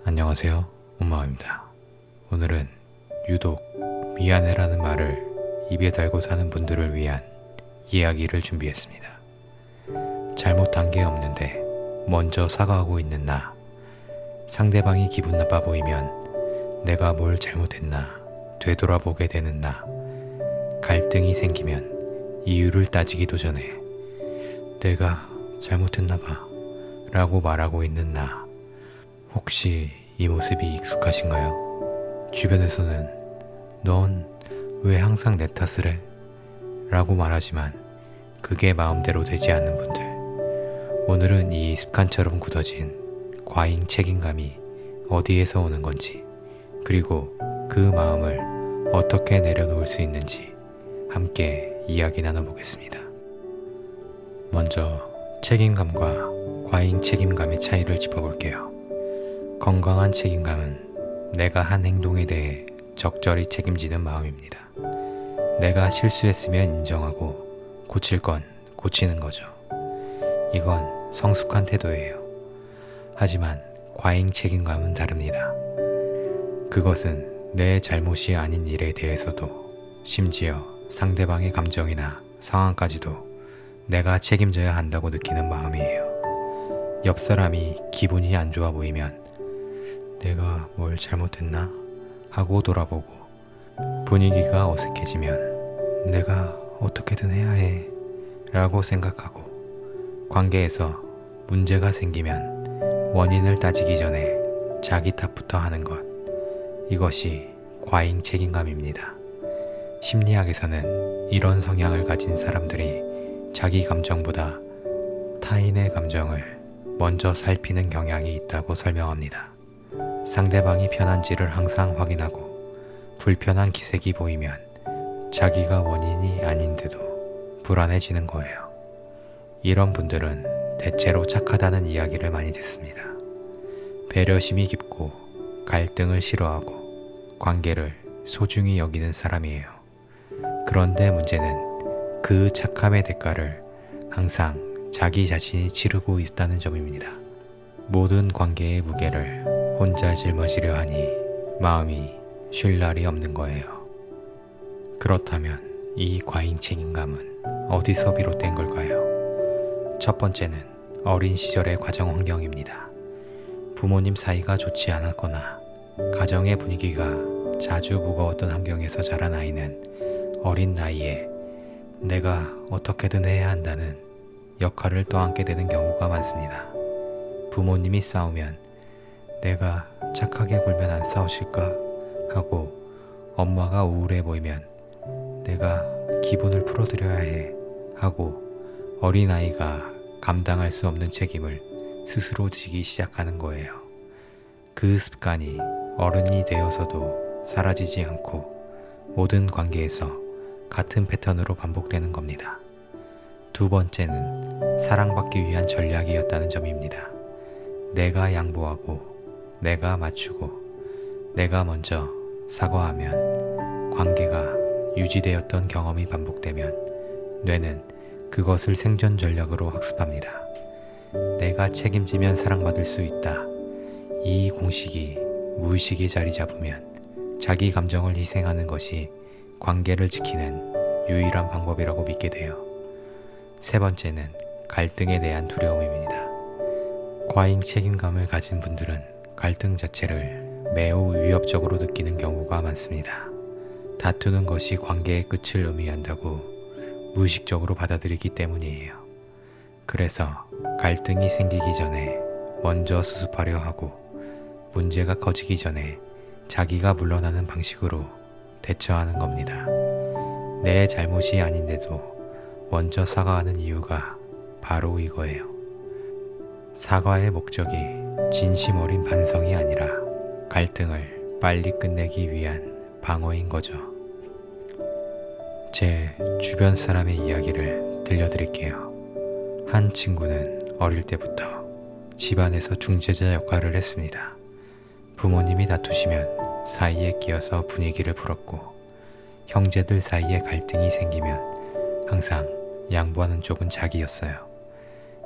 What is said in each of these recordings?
안녕하세요, 엄마입니다. 오늘은 유독 미안해라는 말을 입에 달고 사는 분들을 위한 이야기를 준비했습니다. 잘못한 게 없는데 먼저 사과하고 있는 나, 상대방이 기분 나빠 보이면 내가 뭘 잘못했나 되돌아보게 되는 나, 갈등이 생기면 이유를 따지기도 전에 내가 잘못했나 봐 라고 말하고 있는 나. 혹시 이 모습이 익숙하신가요? 주변에서는 넌 왜 항상 내 탓을 해? 라고 말하지만 그게 마음대로 되지 않는 분들. 오늘은 이 습관처럼 굳어진 과잉 책임감이 어디에서 오는 건지, 그리고 그 마음을 어떻게 내려놓을 수 있는지 함께 이야기 나눠보겠습니다. 먼저 책임감과 과잉 책임감의 차이를 짚어볼게요. 건강한 책임감은 내가 한 행동에 대해 적절히 책임지는 마음입니다. 내가 실수했으면 인정하고 고칠 건 고치는 거죠. 이건 성숙한 태도예요. 하지만 과잉 책임감은 다릅니다. 그것은 내 잘못이 아닌 일에 대해서도, 심지어 상대방의 감정이나 상황까지도 내가 책임져야 한다고 느끼는 마음이에요. 옆 사람이 기분이 안 좋아 보이면 내가 뭘 잘못했나? 하고 돌아보고, 분위기가 어색해지면 내가 어떻게든 해야 해 라고 생각하고, 관계에서 문제가 생기면 원인을 따지기 전에 자기 탓부터 하는 것, 이것이 과잉 책임감입니다. 심리학에서는 이런 성향을 가진 사람들이 자기 감정보다 타인의 감정을 먼저 살피는 경향이 있다고 설명합니다. 상대방이 편한지를 항상 확인하고 불편한 기색이 보이면 자기가 원인이 아닌데도 불안해지는 거예요. 이런 분들은 대체로 착하다는 이야기를 많이 듣습니다. 배려심이 깊고 갈등을 싫어하고 관계를 소중히 여기는 사람이에요. 그런데 문제는 그 착함의 대가를 항상 자기 자신이 치르고 있다는 점입니다. 모든 관계의 무게를 혼자 짊어지려 하니 마음이 쉴 날이 없는 거예요. 그렇다면 이 과잉 책임감은 어디서 비롯된 걸까요? 첫 번째는 어린 시절의 가정 환경입니다. 부모님 사이가 좋지 않았거나 가정의 분위기가 자주 무거웠던 환경에서 자란 아이는 어린 나이에 내가 어떻게든 해야 한다는 역할을 떠안게 되는 경우가 많습니다. 부모님이 싸우면 내가 착하게 굴면 안 싸우실까? 하고, 엄마가 우울해 보이면 내가 기분을 풀어드려야 해 하고, 어린아이가 감당할 수 없는 책임을 스스로 지기 시작하는 거예요. 그 습관이 어른이 되어서도 사라지지 않고 모든 관계에서 같은 패턴으로 반복되는 겁니다. 두 번째는 사랑받기 위한 전략이었다는 점입니다. 내가 양보하고 내가 맞추고 내가 먼저 사과하면 관계가 유지되었던 경험이 반복되면 뇌는 그것을 생존 전략으로 학습합니다. 내가 책임지면 사랑받을 수 있다. 이 공식이 무의식에 자리 잡으면 자기 감정을 희생하는 것이 관계를 지키는 유일한 방법이라고 믿게 돼요. 세 번째는 갈등에 대한 두려움입니다. 과잉 책임감을 가진 분들은 갈등 자체를 매우 위협적으로 느끼는 경우가 많습니다. 다투는 것이 관계의 끝을 의미한다고 무의식적으로 받아들이기 때문이에요. 그래서 갈등이 생기기 전에 먼저 수습하려 하고, 문제가 커지기 전에 자기가 물러나는 방식으로 대처하는 겁니다. 내 잘못이 아닌데도 먼저 사과하는 이유가 바로 이거예요. 사과의 목적이 진심 어린 반성이 아니라 갈등을 빨리 끝내기 위한 방어인 거죠. 제 주변 사람의 이야기를 들려드릴게요. 한 친구는 어릴 때부터 집안에서 중재자 역할을 했습니다. 부모님이 다투시면 사이에 끼어서 분위기를 풀었고, 형제들 사이에 갈등이 생기면 항상 양보하는 쪽은 자기였어요.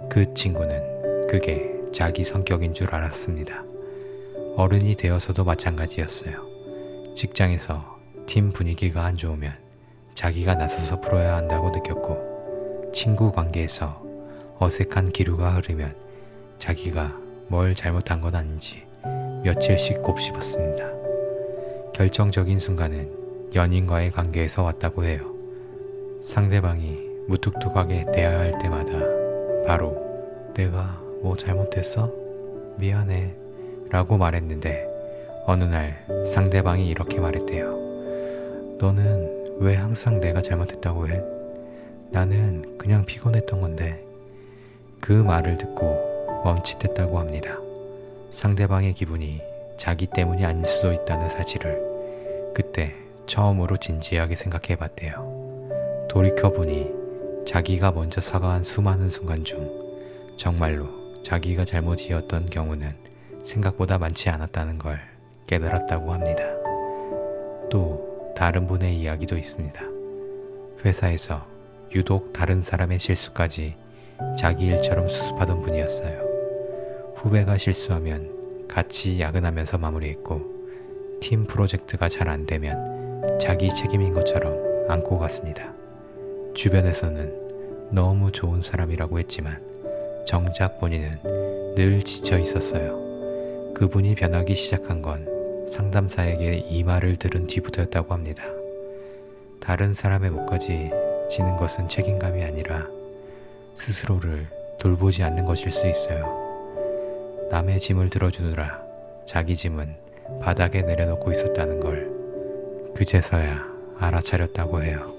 그 친구는 그게 자기 성격인 줄 알았습니다. 어른이 되어서도 마찬가지였어요. 직장에서 팀 분위기가 안 좋으면 자기가 나서서 풀어야 한다고 느꼈고, 친구 관계에서 어색한 기류가 흐르면 자기가 뭘 잘못한 건 아닌지 며칠씩 곱씹었습니다. 결정적인 순간은 연인과의 관계에서 왔다고 해요. 상대방이 무뚝뚝하게 대화할 때마다 바로 내가 뭐 잘못했어? 미안해 라고 말했는데, 어느 날 상대방이 이렇게 말했대요. 너는 왜 항상 내가 잘못했다고 해? 나는 그냥 피곤했던 건데. 그 말을 듣고 멈칫했다고 합니다. 상대방의 기분이 자기 때문이 아닐 수도 있다는 사실을 그때 처음으로 진지하게 생각해 봤대요. 돌이켜보니 자기가 먼저 사과한 수많은 순간 중 정말로 자기가 잘못이었던 경우는 생각보다 많지 않았다는 걸 깨달았다고 합니다. 또 다른 분의 이야기도 있습니다. 회사에서 유독 다른 사람의 실수까지 자기 일처럼 수습하던 분이었어요. 후배가 실수하면 같이 야근하면서 마무리했고, 팀 프로젝트가 잘 안 되면 자기 책임인 것처럼 안고 갔습니다. 주변에서는 너무 좋은 사람이라고 했지만 정작 본인은 늘 지쳐 있었어요. 그분이 변하기 시작한 건 상담사에게 이 말을 들은 뒤부터였다고 합니다. 다른 사람의 몫까지 지는 것은 책임감이 아니라 스스로를 돌보지 않는 것일 수 있어요. 남의 짐을 들어주느라 자기 짐은 바닥에 내려놓고 있었다는 걸 그제서야 알아차렸다고 해요.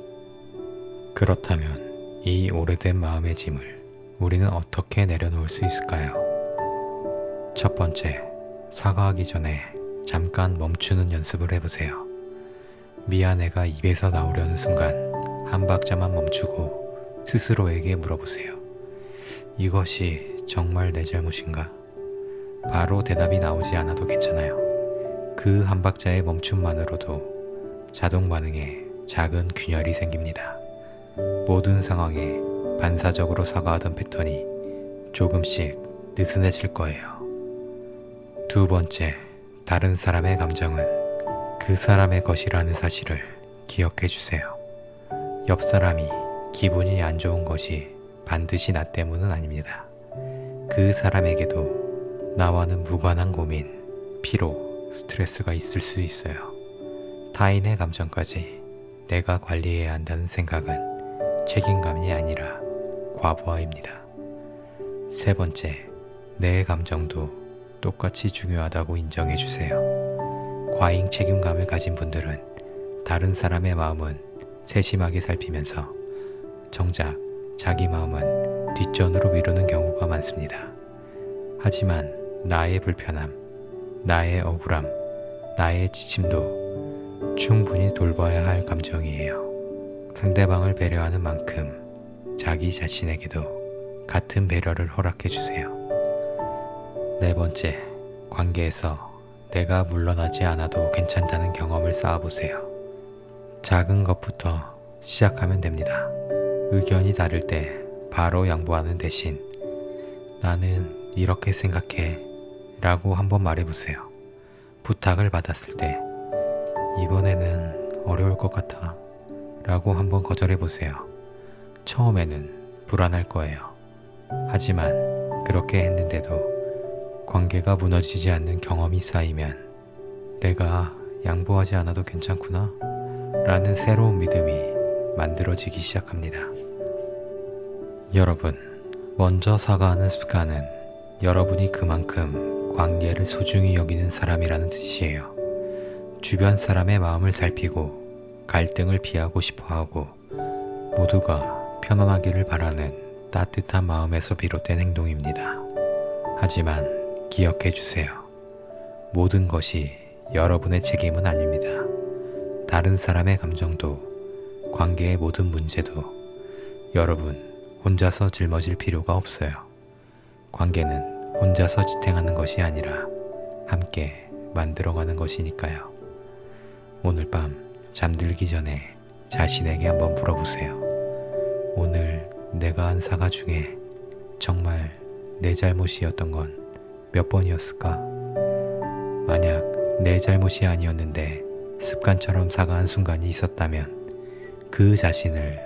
그렇다면 이 오래된 마음의 짐을 우리는 어떻게 내려놓을 수 있을까요? 첫 번째, 사과하기 전에 잠깐 멈추는 연습을 해보세요. 미안해가 입에서 나오려는 순간 한 박자만 멈추고 스스로에게 물어보세요. 이것이 정말 내 잘못인가? 바로 대답이 나오지 않아도 괜찮아요. 그 한 박자의 멈춤만으로도 자동 반응에 작은 균열이 생깁니다. 모든 상황에 반사적으로 사과하던 패턴이 조금씩 느슨해질 거예요. 두 번째, 다른 사람의 감정은 그 사람의 것이라는 사실을 기억해 주세요. 옆 사람이 기분이 안 좋은 것이 반드시 나 때문은 아닙니다. 그 사람에게도 나와는 무관한 고민, 피로, 스트레스가 있을 수 있어요. 타인의 감정까지 내가 관리해야 한다는 생각은 책임감이 아니라 과부하입니다. 세 번째, 내 감정도 똑같이 중요하다고 인정해 주세요. 과잉 책임감을 가진 분들은 다른 사람의 마음은 세심하게 살피면서 정작 자기 마음은 뒷전으로 미루는 경우가 많습니다. 하지만 나의 불편함, 나의 억울함, 나의 지침도 충분히 돌봐야 할 감정이에요. 상대방을 배려하는 만큼 자기 자신에게도 같은 배려를 허락해 주세요. 네 번째, 관계에서 내가 물러나지 않아도 괜찮다는 경험을 쌓아보세요. 작은 것부터 시작하면 됩니다. 의견이 다를 때 바로 양보하는 대신 나는 이렇게 생각해 라고 한번 말해보세요. 부탁을 받았을 때 이번에는 어려울 것 같아 라고 한번 거절해보세요. 처음에는 불안할 거예요. 하지만 그렇게 했는데도 관계가 무너지지 않는 경험이 쌓이면 내가 양보하지 않아도 괜찮구나 라는 새로운 믿음이 만들어지기 시작합니다. 여러분, 먼저 사과하는 습관은 여러분이 그만큼 관계를 소중히 여기는 사람이라는 뜻이에요. 주변 사람의 마음을 살피고 갈등을 피하고 싶어하고 모두가 편안하기를 바라는 따뜻한 마음에서 비롯된 행동입니다. 하지만 기억해 주세요. 모든 것이 여러분의 책임은 아닙니다. 다른 사람의 감정도, 관계의 모든 문제도 여러분 혼자서 짊어질 필요가 없어요. 관계는 혼자서 지탱하는 것이 아니라 함께 만들어가는 것이니까요. 오늘 밤 잠들기 전에 자신에게 한번 물어보세요. 오늘 내가 한 사과 중에 정말 내 잘못이었던 건 몇 번이었을까? 만약 내 잘못이 아니었는데 습관처럼 사과한 순간이 있었다면 그 자신을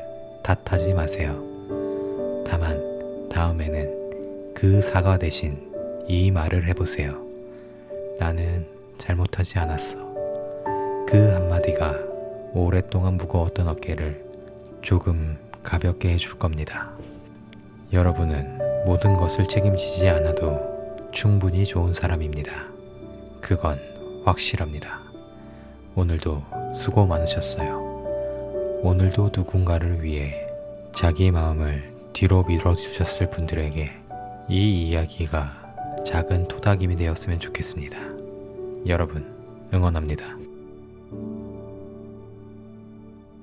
탓하지 마세요. 다만 다음에는 그 사과 대신 이 말을 해보세요. 나는 잘못하지 않았어. 그 한마디가 오랫동안 무거웠던 어깨를 조금 가볍게 해줄 겁니다. 여러분은 모든 것을 책임지지 않아도 충분히 좋은 사람입니다. 그건 확실합니다. 오늘도 수고 많으셨어요. 오늘도 누군가를 위해 자기 마음을 뒤로 밀어주셨을 분들에게 이 이야기가 작은 토닥임이 되었으면 좋겠습니다. 여러분, 응원합니다.